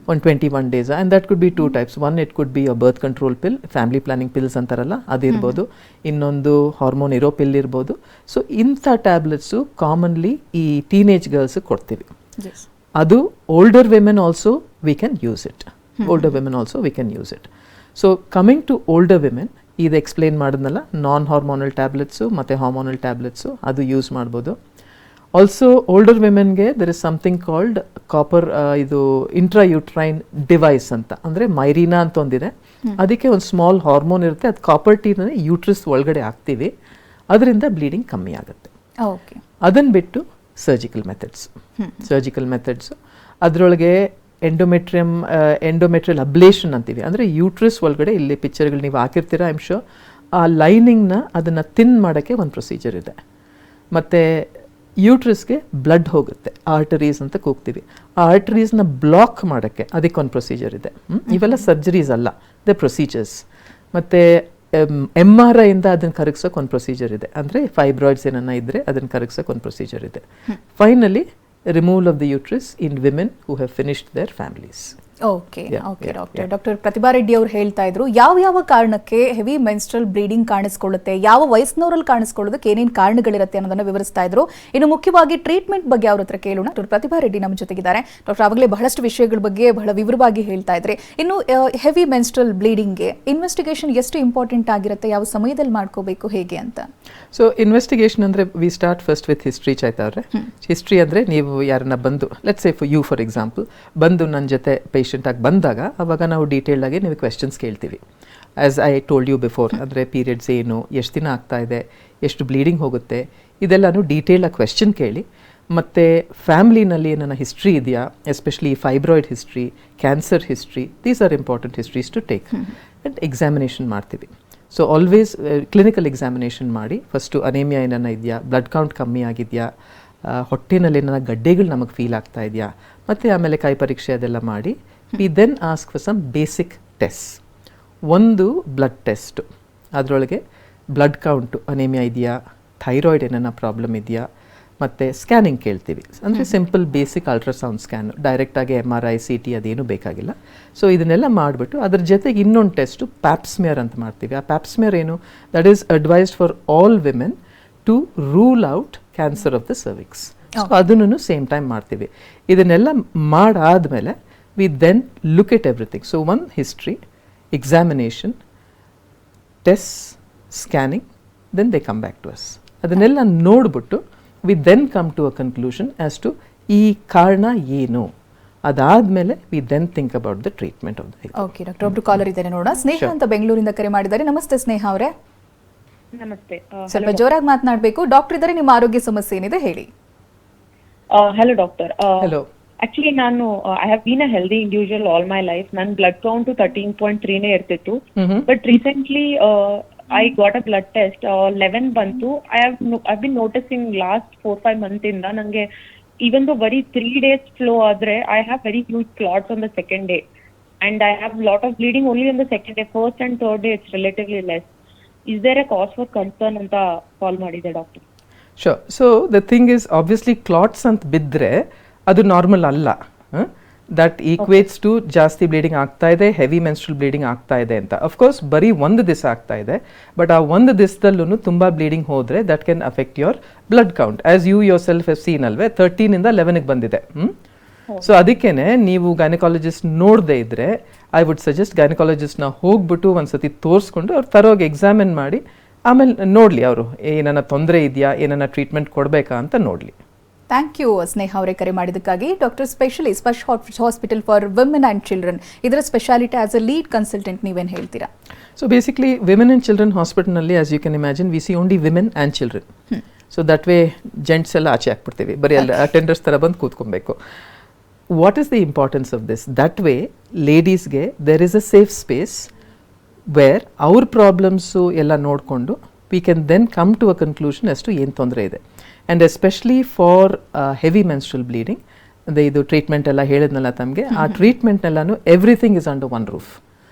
on 21 days, and that could be 2 types. One, it could be a birth control pill, family planning pills antaralla adu irbodu, innondu hormone iro pill irbodu. So intha tablets commonly ee teenage girls ಕೊಡ್ತೀವಿ. Yes, adu older women also we can use it. Older women also we can use it. So coming to older women, ಇದು explain ಮಾಡಿದ್ನಲ್ಲ, non hormonal tablets ಮತ್ತು hormonal tablets ಅದು use ಮಾಡ್ಬೋದು. Also older ವಿಮೆನ್ಗೆ there is something called copper, ಇದು intrauterine device ಅಂತ, ಅಂದರೆ ಮೈರೀನಾ ಅಂತ ಒಂದಿದೆ, ಅದಕ್ಕೆ ಒಂದು ಸ್ಮಾಲ್ ಹಾರ್ಮೋನ್ ಇರುತ್ತೆ, ಅದು ಕಾಪರ್ ಟೀನೇ ಯೂಟ್ರಸ್ ಒಳಗಡೆ ಹಾಕ್ತೀವಿ, ಅದರಿಂದ ಬ್ಲೀಡಿಂಗ್ ಕಮ್ಮಿ ಆಗುತ್ತೆ. ಓಕೆ, ಅದನ್ನು ಬಿಟ್ಟು ಸರ್ಜಿಕಲ್ ಮೆಥಡ್ಸು ಅದರೊಳಗೆ ಎಂಡೋಮೆಟ್ರಿಯಲ್ ಅಬ್ಲೇಷನ್ ಅಂತೀವಿ, ಅಂದರೆ ಯೂಟ್ರಸ್ ಒಳಗಡೆ, ಇಲ್ಲಿ ಪಿಕ್ಚರ್ಗಳು ನೀವು ಹಾಕಿರ್ತೀರ ಐಮ್ ಶೋರ್, ಆ ಲೈನಿಂಗ್ನ ಅದನ್ನು ಥಿನ್ ಮಾಡೋಕ್ಕೆ ಒಂದು ಪ್ರೊಸೀಜರ್ ಇದೆ. ಮತ್ತು ಯೂಟ್ರಸ್ಗೆ ಬ್ಲಡ್ ಹೋಗುತ್ತೆ, ಆರ್ಟರೀಸ್ ಅಂತ ಕೂಗ್ತೀವಿ, ಆ ಆರ್ಟರೀಸ್ನ ಬ್ಲಾಕ್ ಮಾಡೋಕ್ಕೆ ಅದಕ್ಕೊಂದು ಪ್ರೊಸೀಜರ್ ಇದೆ. ಇವೆಲ್ಲ ಸರ್ಜರೀಸ್ ಅಲ್ಲ, ದ ಪ್ರೊಸೀಜರ್ಸ್. ಮತ್ತು MRI ಇಂದ ಅದನ್ನು ಕರಗಿಸೋಕೆ ಒಂದು ಪ್ರೊಸೀಜರ್ ಇದೆ, ಅಂದರೆ ಫೈಬ್ರಾಯ್ಡ್ಸ್ ಏನನ್ನ ಇದ್ದರೆ ಅದನ್ನು ಕರಗಿಸೋಕೆ ಒಂದು ಪ್ರೊಸೀಜರ್ ಇದೆ. Finally removal of the uterus in women who have finished their families. Okay okay doctor. Doctor Pratibha Reddy ಅವರು ಹೇಳ್ತಾ ಇದ್ರು ಯಾವ ಕಾರಣಕ್ಕೆ ಹೆವಿ ಮೆನ್ಸ್ಟ್ರಲ್ ಬ್ಲೀಡಿಂಗ್ ಕಾಣಿಸ್ಕೊಳ್ಳುತ್ತೆ, ಯಾವ ವಯಸ್ಸಿನವರಲ್ಲಿ ಕಾಣಿಸ್ಕೊಳ್ಳೋದಕ್ಕೆ ಏನೇನು ಕಾರಣಗಳಿರುತ್ತೆ ಅನ್ನೋದನ್ನು ವಿವರಿಸ್ತಾ ಇದ್ರು. ಇನ್ನು ಮುಖ್ಯವಾಗಿ ಟ್ರೀಟ್ಮೆಂಟ್ ಬಗ್ಗೆ ಅವ್ರ ಹತ್ರ ಕೇಳೋಣ. ಡಾಕ್ಟರ್ ಪ್ರತಿಭಾ ರೆಡ್ಡಿ ನಮ್ಮ ಜೊತೆಗಿದ್ದಾರೆ. ಡಾಕ್ಟರ್ ಆವಾಗಲೇ ಬಹಳಷ್ಟು ವಿಷಯಗಳ ಬಗ್ಗೆ ಬಹಳ ವಿವರವಾಗಿ ಹೇಳ್ತಾ ಇದ್ರಿ. ಇನ್ನು ಹೆವಿ ಮೆನ್ಸ್ಟ್ರಲ್ ಬ್ಲೀಡಿಂಗ್ಗೆ ಇನ್ವೆಸ್ಟಿಗೇಷನ್ ಎಷ್ಟು ಇಂಪಾರ್ಟೆಂಟ್ ಆಗಿರುತ್ತೆ, ಯಾವ ಸಮಯದಲ್ಲಿ ಮಾಡ್ಕೋಬೇಕು, ಹೇಗೆ ಅಂತ? ಸೊ ಇನ್ವೆಸ್ಟಿಗೇಷನ್ ಅಂದರೆ we start first with history Chaitra ಅವರೇ. ಹಿಸ್ಟ್ರಿ ಅಂದರೆ ನೀವು ಯಾರನ್ನ ಬಂದು, let's say for you for example, ಬಂದು ನನ್ನ ಜೊತೆ ಪೇಷಂಟಾಗಿ ಬಂದಾಗ ಅವಾಗ ನಾವು ಡೀಟೇಲ್ಡ್ ಆಗಿ ನೀವು ಕ್ವೆಶನ್ಸ್ ಕೇಳ್ತೀವಿ. As I told you before, ಅಂದರೆ ಪೀರಿಯಡ್ಸ್ ಏನು, ಎಷ್ಟು ದಿನ ಆಗ್ತಾ ಇದೆ, ಎಷ್ಟು ಬ್ಲೀಡಿಂಗ್ ಹೋಗುತ್ತೆ, ಇದೆಲ್ಲನೂ ಡೀಟೇಲಾಗಿ ಕ್ವೆಶನ್ ಕೇಳಿ, ಮತ್ತು ಫ್ಯಾಮ್ಲಿನಲ್ಲಿ ನನ್ನ ಹಿಸ್ಟ್ರಿ ಇದೆಯಾ, especially fibroid history, cancer history, these are important histories to take. And examination ಮಾಡ್ತೀವಿ. ಸೊ ಆಲ್ವೇಸ್ ಕ್ಲಿನಿಕಲ್ ಎಕ್ಸಾಮಿನೇಷನ್ ಮಾಡಿ, ಫಸ್ಟು ಅನೇಮಿಯಾ ಏನನ್ನ ಇದೆಯಾ, ಬ್ಲಡ್ ಕೌಂಟ್ ಕಮ್ಮಿ ಆಗಿದೆಯಾ, ಹೊಟ್ಟೆನಲ್ಲಿ ಏನಾರ ಗಡ್ಡೆಗಳು ನಮಗೆ ಫೀಲ್ ಆಗ್ತಾ ಇದೆಯಾ, ಮತ್ತು ಆಮೇಲೆ ಕೈ ಪರೀಕ್ಷೆ ಅದೆಲ್ಲ ಮಾಡಿ we then ask for some basic test. ಒಂದು ಬ್ಲಡ್ ಟೆಸ್ಟು, ಅದರೊಳಗೆ ಬ್ಲಡ್ ಕೌಂಟು ಅನೇಮಿಯಾ ಇದೆಯಾ, ಥೈರಾಯ್ಡ್ ಏನನ್ನ ಪ್ರಾಬ್ಲಮ್ ಇದೆಯಾ, ಮತ್ತು ಸ್ಕ್ಯಾನಿಂಗ್ ಕೇಳ್ತೀವಿ, ಅಂದರೆ ಸಿಂಪಲ್ ಬೇಸಿಕ್ ಅಲ್ಟ್ರಾಸೌಂಡ್ ಸ್ಕ್ಯಾನು, ಡೈರೆಕ್ಟಾಗಿ MRI CT ಅದೇನು ಬೇಕಾಗಿಲ್ಲ. ಸೊ ಇದನ್ನೆಲ್ಲ ಮಾಡಿಬಿಟ್ಟು ಅದ್ರ ಜೊತೆಗೆ ಇನ್ನೊಂದು ಟೆಸ್ಟು ಪ್ಯಾಪ್ಸ್ಮಿಯರ್ ಅಂತ ಮಾಡ್ತೀವಿ. ಆ ಪ್ಯಾಪ್ಸ್ಮಿಯರ್ ಏನು, that is advised for all women to rule out cancer of the cervix. So ಅದನ್ನು ಸೇಮ್ ಟೈಮ್ ಮಾಡ್ತೀವಿ. ಇದನ್ನೆಲ್ಲ ಮಾಡಾದಮೇಲೆ we then look at everything. So ಒಂದು history, examination, tests, scanning, then they come back to us. ಅದನ್ನೆಲ್ಲ ನೋಡ್ಬಿಟ್ಟು we then come to a conclusion as to ಈ ಕಾರಣ ಏನು, ಅದಾದ್ಮೇಲೆ we then think about the treatment of the. Okay doctor, ಒಬ್ರು collar ಇದ್ದಾರೆ ನೋಡೋಣ. ಸ್ನೇಹ ಅಂತ ಬೆಂಗಳೂರಿಂದ ಕರೆ ಮಾಡಿದ್ದಾರೆ. ನಮಸ್ತೆ ಸ್ನೇಹ ಅವರೇ. ನಮಸ್ತೆ. ಸ್ವಲ್ಪ ಜೋರಾಗಿ ಮಾತನಾಡಬೇಕು. ಡಾಕ್ಟರ್ ಇದ್ದಾರೆ, ನಿಮ್ಮ ಆರೋಗ್ಯ ಸಮಸ್ಯೆ ಏನಿದೆ ಹೇಳಿ. Hello doctor. Hello. ಆಕ್ಚುಲಿ ನಾನು I have been a healthy individual all my life. ನನ್ನ ಬ್ಲಡ್ ಕೌಂಟ್ 13.3 ಇರ್ತಿತ್ತು. But recently I got a blood test 11 ಬಂತು. I been noticing last 4-5 month ಇಂದ ನಂಗೆ even though very 3 days flow adre I have very huge clots on the second day and I have lot of bleeding only on the second day. First and third day it's relatively less. Is there a cause for concern anta call madide doctor? Sure. So the thing is, obviously clots ant bidre adu normal alla. That equates to ಜಾಸ್ತಿ bleeding ಆಗ್ತಾ ಇದೆ, heavy menstrual bleeding ಆಗ್ತಾ ಇದೆ ಅಂತ. Of course ಬರೀ ಒಂದು ದಿವಸ ಆಗ್ತಾ ಇದೆ, ಬಟ್ ಆ ಒಂದು ದಿವಸದಲ್ಲೂ ತುಂಬ ಬ್ಲೀಡಿಂಗ್ ಹೋದರೆ that can affect your blood count. As you yourself have seen ಅಲ್ವೇ, 13 ಇಂದ 11ಗೆ ಬಂದಿದೆ. ಸೊ ಅದಕ್ಕೇನೆ ನೀವು ಗೈನಕಾಲಜಿಸ್ಟ್ ನೋಡದೇ ಇದ್ರೆ ಐ ವುಡ್ ಸಜೆಸ್ಟ್ ಗೈನಕಾಲಜಿಸ್ಟ್ನ ಹೋಗ್ಬಿಟ್ಟು ಒಂದ್ಸತಿ ತೋರಿಸ್ಕೊಂಡು ಅವ್ರು ತರೋಗಿ ಎಕ್ಸಾಮಿನ್ ಮಾಡಿ ಆಮೇಲೆ ನೋಡಲಿ ಅವರು ಏನನ್ನ ತೊಂದರೆ ಇದೆಯಾ, ಏನನ್ನ ಟ್ರೀಟ್ಮೆಂಟ್ ಕೊಡಬೇಕಾ ಅಂತ ನೋಡಲಿ. ಥ್ಯಾಂಕ್ ಯು ಸ್ನೇಹ ಅವರೇ ಕರೆ ಮಾಡಿದ್ದಕ್ಕಾಗಿ. Doctor specially Sparsh hospital for women and children, ಇದರ speciality as a lead consultant ನೀವೇನು ಹೇಳ್ತೀರಾ? So basically women and children ಹಾಸ್ಪಿಟಲ್ನಲ್ಲಿ as you can imagine we see only women and children. So that way gents ಎಲ್ಲ ಆಚೆ ಹಾಕ್ಬಿಡ್ತೀವಿ, ಬರೀ ಅಲ್ಲಿ attenders ಥರ ಬಂದು ಕೂತ್ಕೊಬೇಕು. What is the importance of this? That way ಲೇಡೀಸ್ಗೆ there is a safe space where ಅವ್ರ ಪ್ರಾಬ್ಲಮ್ಸು ಎಲ್ಲ ನೋಡಿಕೊಂಡು we can then come to a conclusion ಅಷ್ಟು ಏನು ತೊಂದರೆ ಇದೆ. And especially for heavy menstrual bleeding, ಅಂದರೆ ಇದು ಟ್ರೀಟ್ಮೆಂಟ್ ಎಲ್ಲ ಹೇಳಿದ್ನಲ್ಲ ತಮಗೆ, ಆ ಟ್ರೀಟ್ಮೆಂಟ್ನೆಲ್ಲೂ everything is under one roof.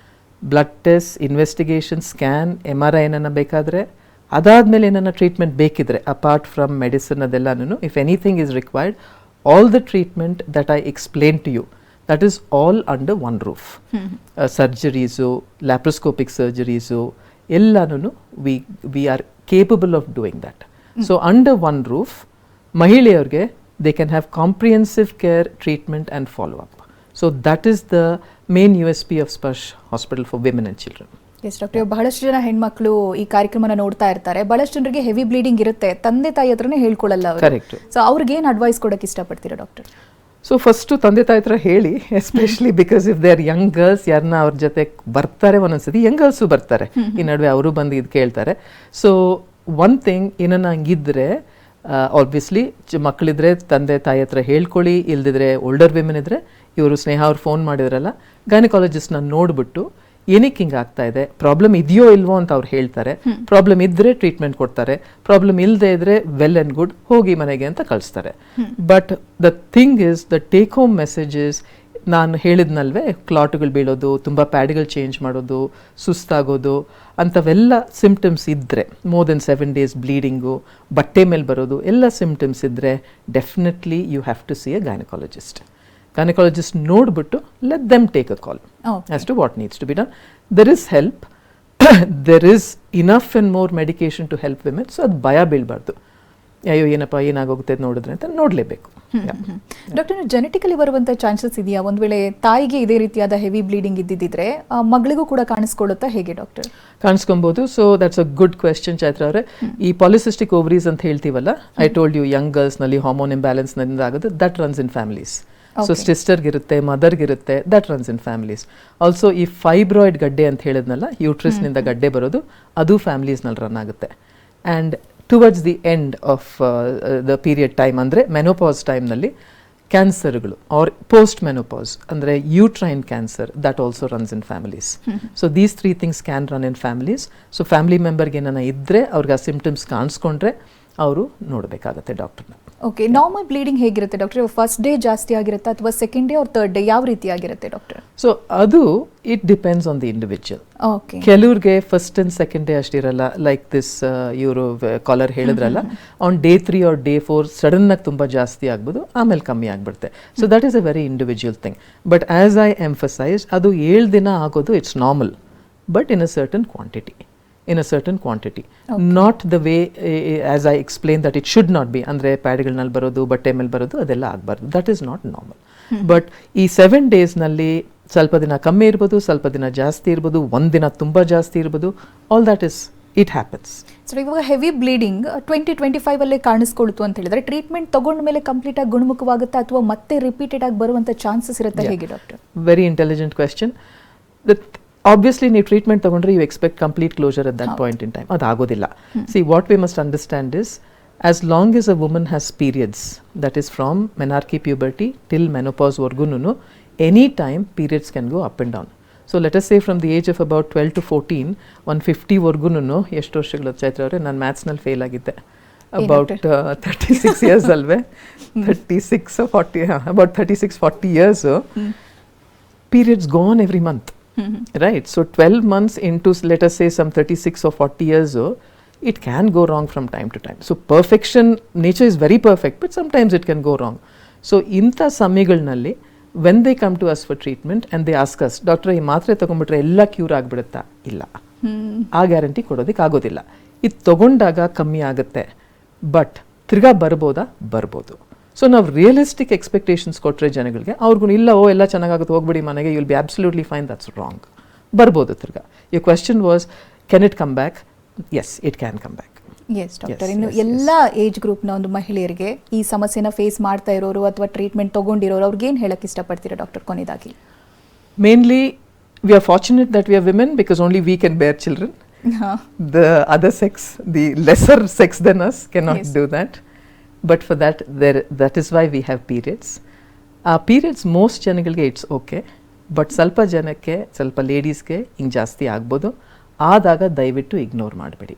Blood test, investigation, scan, MRI ಏನನ್ನ ಬೇಕಾದರೆ, ಅದಾದಮೇಲೆ ಏನನ್ನ ಟ್ರೀಟ್ಮೆಂಟ್ ಬೇಕಿದ್ರೆ ಅಪಾರ್ಟ್ ಫ್ರಮ್ ಮೆಡಿಸಿನ್ ಅದೆಲ್ಲನೂ, if anything is required, all the treatment that I explain to you, that is all under one roof. Surgeries, laparoscopic surgeries, ellanunu we are capable of doing that. So under one roof, mahiliyarge they can have comprehensive care, treatment and follow up. So that is the main USP of Sparsh Hospital for Women and Children. Yes doctor, ಬಹಳಷ್ಟು ಜನ ಹೆಣ್ಮಕ್ಳು ಈ ಕಾರ್ಯಕ್ರಮನ ನೋಡ್ತಾ ಇರ್ತಾರೆ. ಬಹಳಷ್ಟು ಜನರಿಗೆ heavy bleeding ಇರುತ್ತೆ, ತಂದೆ ತಾಯಿ ಹತ್ರನೇ ಹೇಳ್ಕೊಳ್ಳಲ್ಲ ಅವರು. ಕರೆಕ್ಟ್. ಸೊ ಅವ್ರಿಗೆ ಏನು ಅಡ್ವೈಸ್ ಕೊಡಕ್ಕೆ ಇಷ್ಟಪಡ್ತೀರಾ ಡಾಕ್ಟರ್? ಸೊ ಫಸ್ಟು ತಂದೆ ತಾಯಿ ಹತ್ರ ಹೇಳಿ, especially because if they are Young girls, ಯಾರನ್ನ ಅವ್ರ ಜೊತೆ ಬರ್ತಾರೆ, ಒಂದೊಂದ್ಸತಿ ಯಂಗ್ ಗರ್ಲ್ಸು ಬರ್ತಾರೆ, ಈ ನಡುವೆ ಅವರು ಬಂದು ಇದು ಕೇಳ್ತಾರೆ. ಸೊ ಒನ್ ಥಿಂಗ್ ಏನನ್ನ ಹಂಗಿದ್ರೆ, ಆಬ್ವಿಯಸ್ಲಿ ಮಕ್ಕಳಿದ್ರೆ ತಂದೆ ತಾಯಿ ಹತ್ರ ಹೇಳ್ಕೊಳ್ಳಿ, ಇಲ್ದಿದ್ರೆ ಓಲ್ಡರ್ ವಿಮೆನ್ ಇದ್ರೆ ಇವರು ಸ್ನೇಹ ಅವ್ರು ಫೋನ್ ಮಾಡಿದ್ರಲ್ಲ, ಗೈನಕಾಲಜಿಸ್ಟ್ನ ನೋಡ್ಬಿಟ್ಟು ಏನಕ್ಕೆ ಹಿಂಗೆ ಆಗ್ತಾ ಇದೆ, ಪ್ರಾಬ್ಲಮ್ ಇದೆಯೋ ಇಲ್ವೋ ಅಂತ ಅವ್ರು ಹೇಳ್ತಾರೆ. ಪ್ರಾಬ್ಲಮ್ ಇದ್ದರೆ ಟ್ರೀಟ್ಮೆಂಟ್ ಕೊಡ್ತಾರೆ, ಪ್ರಾಬ್ಲಮ್ ಇಲ್ಲದೆ ಇದ್ರೆ ವೆಲ್ ಆ್ಯಂಡ್ ಗುಡ್, ಹೋಗಿ ಮನೆಗೆ ಅಂತ ಕಳಿಸ್ತಾರೆ. But the thing is, the take home message is, ನಾನು ಹೇಳಿದ್ನಲ್ವೇ, ಕ್ಲಾಟ್ಗಳು ಬೀಳೋದು, ತುಂಬ ಪ್ಯಾಡ್ಗಳು ಚೇಂಜ್ ಮಾಡೋದು, ಸುಸ್ತಾಗೋದು, ಅಂಥವೆಲ್ಲ ಸಿಮ್ಟಮ್ಸ್ ಇದ್ದರೆ, ಮೋರ್ ದೆನ್ 7 days ಬ್ಲೀಡಿಂಗು, ಬಟ್ಟೆ ಮೇಲೆ ಬರೋದು ಎಲ್ಲ ಸಿಮ್ಟಮ್ಸ್ ಇದ್ದರೆ, definitely you have to see a gynaecologist. Gynecologist ನೋಡ್ಬಿಟ್ಟು let them take a call as to what needs to be done. There is help, there is enough and more medication to help women. So ಅದು ಭಯ ಬೀಳಬಾರ್ದು, ಅಯ್ಯೋ ಏನಪ್ಪ ಏನಾಗೋಗುತ್ತೆ ನೋಡಿದ್ರೆ ಅಂತ ನೋಡಲೇಬೇಕು. Doctor, genetically ಬರುವಂಥ chances ಇದೆಯಾ? ಒಂದು ವೇಳೆ ತಾಯಿಗೆ ಇದೇ ರೀತಿಯಾದ ಹೆವಿ ಬ್ಲೀಡಿಂಗ್ ಇದ್ದಿದ್ರೆ ಮಗಳಿಗೂ ಕೂಡ ಕಾಣಿಸ್ಕೊಳ್ಳುತ್ತಾ, ಹೇಗೆ ಡಾಕ್ಟರ್? ಕಾಣಿಸ್ಕೊಬೋದು. So that's a good question Chaitra ಅವರೇ. ಈ ಪಾಲಿಸಿಸ್ಟಿಕ್ ಓವರೀಸ್ ಅಂತ ಹೇಳ್ತೀವಲ್ಲ, ಐ ಟೋಲ್ಡ್ ಯು ಯಂಗ್ ಗರ್ಲ್ಸ್ನಲ್ಲಿ ಹಾರ್ಮೋನ್ ಇಂಬ್ಯಾಲೆನ್ಸ್ನಿಂದ ಆಗೋದು, that runs in families. So ಸಿಸ್ಟರ್ಗಿರುತ್ತೆ, ಮದರ್ಗಿರುತ್ತೆ, that runs in families. Also ಈ ಫೈಬ್ರಾಯ್ಡ್ ಗಡ್ಡೆ ಅಂತ ಹೇಳಿದ್ನಲ್ಲ, ಯೂಟ್ರಿಸ್ನಿಂದ ಗಡ್ಡೆ ಬರೋದು, ಅದು ಫ್ಯಾಮಿಲೀಸ್ನಲ್ಲಿ ರನ್ ಆಗುತ್ತೆ. And towards the end of the period time, ಅಂದರೆ ಮೆನೋಪಾಸ್ ಟೈಮ್ನಲ್ಲಿ ಕ್ಯಾನ್ಸರ್ಗಳು ಆರ್ ಪೋಸ್ಟ್ ಮೆನೋಪಾಸ್ ಅಂದರೆ uterine cancer, that also runs in families. So these 3 things can run in families. So family ಮೆಂಬರ್ಗೆ ಏನಾನ ಇದ್ದರೆ, ಅವ್ರಿಗೆ ಆ ಸಿಮ್ಟಮ್ಸ್ ಕಾಣಿಸ್ಕೊಂಡ್ರೆ ಅವರು ನೋಡಬೇಕಾಗತ್ತೆ ಡಾಕ್ಟರ್ನ. ಓಕೆ, ನಾರ್ಮಲ್ ಬ್ಲೀಡಿಂಗ್ ಹೇಗಿರುತ್ತೆ ಡಾಕ್ಟರ್? ಫಸ್ಟ್ ಡೇ ಜಾಸ್ತಿ ಆಗಿರುತ್ತೆ ಅಥವಾ second day or third day, ಯಾವ ರೀತಿ ಆಗಿರುತ್ತೆ ಡಾಕ್ಟರ್? ಸೊ ಅದು it depends on the individual. Okay, ಕೆಲವ್ರಿಗೆ ಫಸ್ಟ್ ಆ್ಯಂಡ್ ಸೆಕೆಂಡ್ ಡೇ ಅಷ್ಟಿರಲ್ಲ, ಲೈಕ್ ದಿಸ್ ಇವರು ಕಾಲರ್ ಹೇಳಿದ್ರಲ್ಲ, ಆನ್ ಡೇ 3 ಆರ್ ಡೇ 4 ಸಡನ್ನಾಗಿ ತುಂಬ ಜಾಸ್ತಿ ಆಗ್ಬೋದು, ಆಮೇಲೆ ಕಮ್ಮಿ ಆಗಿಬಿಡುತ್ತೆ. So that is a very individual thing. But as I emphasise, ಅದು 7 ದಿನ ಆಗೋದು it's normal, but in a certain quantity. Not the way as I explained that it should not be. Andre ಪ್ಯಾಡ್ಗಳನ್ನಲ್ಲಿ ಬರೋದು, ಬಟ್ಟೆ ಮೇಲೆ ಬರೋದು ಅದೆಲ್ಲ ಆಗಬಾರ್ದು. That is not normal. But ಈ 7 days ನಲ್ಲಿ ಸ್ವಲ್ಪ ದಿನ ಕಮ್ಮಿ ಇರ್ಬೋದು, ಸ್ವಲ್ಪ ದಿನ ಜಾಸ್ತಿ ಇರ್ಬೋದು, ಒಂದಿನ ತುಂಬ ಜಾಸ್ತಿ ಇರ್ಬೋದು. All that is it happens. So ಇವಾಗ ಹೆವಿ ಬ್ಲೀಡಿಂಗ್ 2025 ಅಲ್ಲೇ ಕಾಣಿಸ್ಕೊಳ್ತು ಅಂತ ಹೇಳಿದ್ರೆ ಟ್ರೀಟ್ಮೆಂಟ್ ತಗೊಂಡ ಮೇಲೆ ಕಂಪ್ಲೀಟ್ ಆಗಿ ಗುಣಮುಖವಾಗುತ್ತಾ ಅಥವಾ ಮತ್ತೆ ರಿಪೀಟೆಡ್ ಆಗಿ ಬರುವಂತ ಚಾನ್ಸಸ್ ಇರುತ್ತೆ ಹೇಗೆ doctor? Very intelligent question. Obviously ನೀವು ಟ್ರೀಟ್ಮೆಂಟ್ ತಗೊಂಡ್ರೆ you expect complete closure at that point in time. ಅದಾಗೋದಿಲ್ಲ. See what we must understand is as long as a woman has periods, that is from menarche puberty till menopause vargununu, any time periods can go up and down. So let us say from the age of about 12 to 14, 150 vargununu ಎಷ್ಟು ವರ್ಷಗಳು ಚೈತ್ರ ಅವರೇ ನಾನು maths ನಲ್ಲಿ fail ಆಗಿದ್ದೆ. about 36 years alve 36 or 40 about 36-40 years periods gone every month. Right, so 12 months into let us say some 36 or 40 years it can go wrong from time to time. So perfection, nature is very perfect, but sometimes it can go wrong. So inta samayagalnalli when they come to us for treatment and they ask us, doctor ee ಮಾತ್ರೆ ತಗೊಂಡ್ಬಿಟ್ರೆ ಎಲ್ಲ cure ಆಗ್ಬಿಡುತ್ತಾ? ಇಲ್ಲ, ಆ guarantee ಕೊಡೋದಕ್ಕೆ ಆಗೋದಿಲ್ಲ. ಇದು ತಗೊಂಡಾಗ ಕಮ್ಮಿ ಆಗುತ್ತೆ, ಬಟ್ ತಿರ್ಗಾ ಬರ್ಬೋದಾ? ಬರ್ಬೋದು. ಸೊ ನಾವು ರಿಯಲಿಸ್ಟಿಕ್ ಎಕ್ಸ್ಪೆಕ್ಟೇಷನ್ಸ್ ಕೊಟ್ಟರೆ ಜನಗಳಿಗೆ ಅವ್ರಿಗೂ ಇಲ್ಲ ಎಲ್ಲ ಚೆನ್ನಾಗಾಗುತ್ತೆ ಹೋಗ್ಬಿಡಿ ಮನೆಗೆ, you will be absolutely fine, that's wrong. ಬರ್ಬೋದು ತಿರ್ಗಾ. Your question was can it come back? Yes, it can come back. Yes doctor, ಇನ್ನು ಎಲ್ಲ ಏಜ್ ಗ್ರೂಪ್ನ ಒಂದು ಮಹಿಳೆಯರಿಗೆ ಈ ಸಮಸ್ಯೆನ ಫೇಸ್ ಮಾಡ್ತಾ ಇರೋರು ಅಥವಾ ಟ್ರೀಟ್ಮೆಂಟ್ ತಗೊಂಡಿರೋರು ಅವ್ರಿಗೆ ಏನು ಹೇಳಕ್ಕೆ ಇಷ್ಟಪಡ್ತೀರಾ ಡಾಕ್ಟರ್ ಕೊನೆಯದಾಗಿ? Mainly we are fortunate that we are women because only we can ಬೇರ್ children. The other sex, the lesser sex than us cannot do that. But for that, that is why we have periods. Periods most ಜನಗಳಿಗೆ it's okay, but ಸ್ವಲ್ಪ ಜನಕ್ಕೆ, ಸ್ವಲ್ಪ ಲೇಡೀಸ್ಗೆ ಹಿಂಗೆ ಜಾಸ್ತಿ ಆಗ್ಬೋದು. ಆದಾಗ ದಯವಿಟ್ಟು ಇಗ್ನೋರ್ ಮಾಡಬೇಡಿ.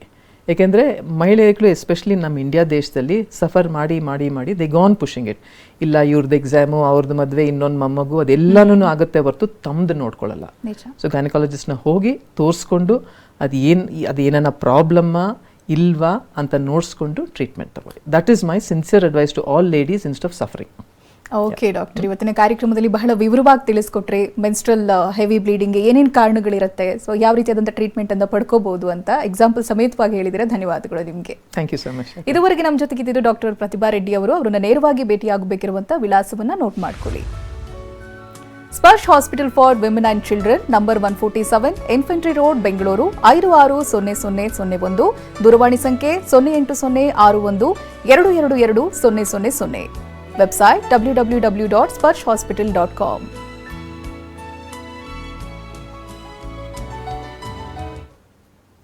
ಏಕೆಂದರೆ ಮಹಿಳೆಯರು ಎಸ್ಪೆಷಲಿ ನಮ್ಮ ಇಂಡಿಯಾ ದೇಶದಲ್ಲಿ ಸಫರ್ ಮಾಡಿ ಮಾಡಿ ಮಾಡಿ ದೇ ಗಾನ್ ಪುಷಿಂಗ್ ಇಟ್. ಇಲ್ಲ ಇವ್ರದ್ದು ಎಕ್ಸಾಮು, ಅವ್ರದ್ದು ಮದುವೆ, ಇನ್ನೊಂದು ಮೊಮ್ಮಗು, ಅದೆಲ್ಲನೂ ಆಗುತ್ತೆ ಹೊರತು ತಮ್ಮದು ನೋಡ್ಕೊಳ್ಳಲ್ಲ. ಸೊ ಗೈನಕಾಲಜಿಸ್ಟ್ನ ಹೋಗಿ ತೋರಿಸ್ಕೊಂಡು ಅದೇನ ಪ್ರಾಬ್ಲಮ್ಮಾ ಇಲ್ವಾ ಅಂತ ನೋಡಿಸ್ಕೊಂಡು ಟ್ರೀಟ್ಮೆಂಟ್ ತಗೊಳ್ಳಿ. That is my sincere advice to all ladies instead of suffering. Okay doctor, ಇವತ್ತಿನ ಕಾರ್ಯಕ್ರಮದಲ್ಲಿ ಬಹಳ ವಿವರವಾಗಿ ತಿಳಿಸ್ಕೊಟ್ರಿ ಮೆನ್ಸ್ಟ್ರಲ್ ಹೆವಿ ಬ್ಲೀಡಿಂಗ್ ಏನೇನು ಕಾರಣಗಳಿರುತ್ತೆ, ಸೊ ಯಾವ ರೀತಿಯಾದಂಥ ಟ್ರೀಟ್ಮೆಂಟ್ ಅನ್ನು ಪಡ್ಕೋಬಹುದು ಅಂತ ಎಕ್ಸಾಂಪಲ್ ಸಮೇತವಾಗಿ ಹೇಳಿದರೆ ಧನ್ಯವಾದಗಳು ನಿಮಗೆ. Thank you so much. ಇದುವರೆಗೆ ನಮ್ಮ ಜೊತೆಗಿದ್ದು ಡಾಕ್ಟರ್ ಪ್ರತಿಭಾ ರೆಡ್ಡಿ ಅವರು. ಅವರನ್ನ ನೇರವಾಗಿ ಭೇಟಿಯಾಗಬೇಕಿರುವಂಥ ವಿಳಾಸವನ್ನು ನೋಟ್ ಮಾಡ್ಕೊಳ್ಳಿ. Sparsh hospital for women and children, number 147, infantry road, Bengaluru 560001. ದೂರವಾಣಿ ಸಂಖ್ಯೆ 08061222000. Website www.sparshhospital.com.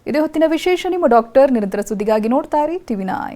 ಇದೇ ಹೊತ್ತಿನ ವಿಶೇಷ. ನಿಮ್ಮ ಡಾಕ್ಟರ್ ನಿರಂತರ ಸುದ್ದಿಗಾಗಿ ನೋಡ್ತಾ ಇರಿ TV9.